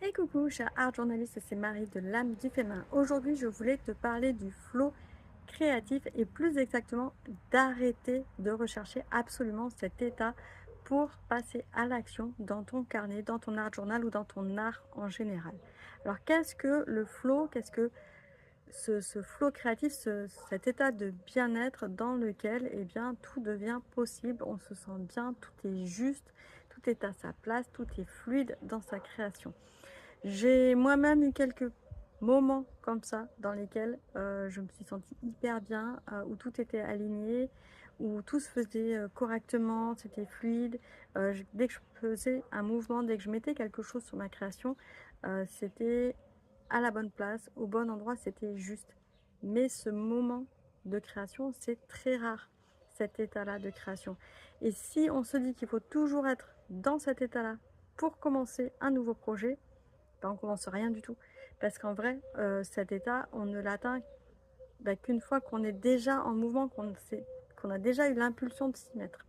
Et coucou, cher art journaliste, c'est Marie de l'âme du féminin. Aujourd'hui, je voulais te parler du flow créatif et plus exactement d'arrêter de rechercher absolument cet état pour passer à l'action dans ton carnet, dans ton art journal ou dans ton art en général. Alors, qu'est-ce que le flow? Qu'est-ce que ce flow créatif, cet état de bien-être dans lequel eh bien, tout devient possible, on se sent bien, tout est juste, tout est à sa place, tout est fluide dans sa création. J'ai moi-même eu quelques moments comme ça dans lesquels je me suis sentie hyper bien, où tout était aligné, où tout se faisait correctement, c'était fluide. Dès que je faisais un mouvement, dès que je mettais quelque chose sur ma création, c'était à la bonne place, au bon endroit, c'était juste. Mais ce moment de création, c'est très rare, cet état-là de création. Et si on se dit qu'il faut toujours être dans cet état-là pour commencer un nouveau projet, ben on commence rien du tout. Parce qu'en vrai, cet état, on ne l'atteint qu'une fois qu'on est déjà en mouvement, qu'on a déjà eu l'impulsion de s'y mettre.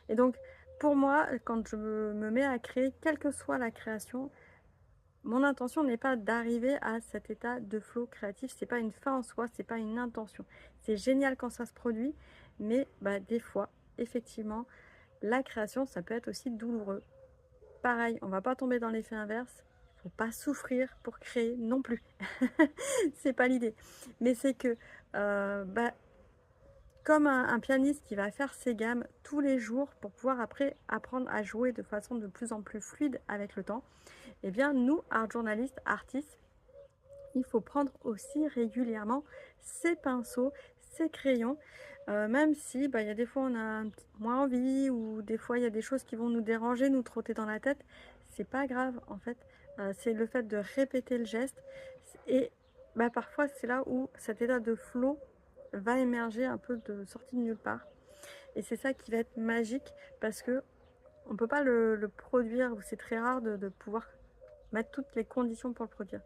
Et donc, pour moi, quand je me mets à créer, quelle que soit la création, mon intention n'est pas d'arriver à cet état de flow créatif. C'est pas une fin en soi, c'est pas une intention. C'est génial quand ça se produit, mais des fois, effectivement, la création, ça peut être aussi douloureux. Pareil, on va pas tomber dans l'effet inverse. Faut pas souffrir pour créer non plus. C'est pas l'idée. Mais c'est que comme un pianiste qui va faire ses gammes tous les jours pour pouvoir après apprendre à jouer de façon de plus en plus fluide avec le temps, eh bien nous, art journalistes, artistes, il faut prendre aussi régulièrement ses pinceaux, ses crayons, même si il y a des fois on a moins envie, ou des fois il y a des choses qui vont nous déranger, nous trotter dans la tête. C'est pas grave en fait. C'est le fait de répéter le geste, et parfois c'est là où cet état de flow va émerger un peu de sortie de nulle part, et c'est ça qui va être magique, parce que on peut pas le produire, ou c'est très rare de pouvoir mettre toutes les conditions pour le produire.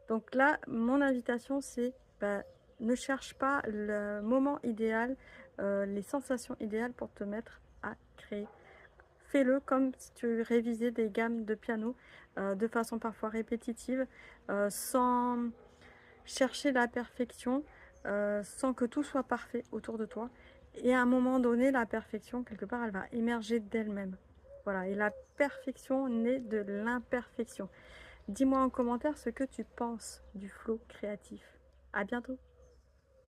Donc là, mon invitation, c'est ne cherche pas le moment idéal, les sensations idéales pour te mettre à créer. Fais-le comme si tu révisais des gammes de piano, de façon parfois répétitive, sans chercher la perfection, sans que tout soit parfait autour de toi. Et à un moment donné, la perfection, quelque part, elle va émerger d'elle-même. Voilà, et la perfection naît de l'imperfection. Dis-moi en commentaire ce que tu penses du flow créatif. À bientôt!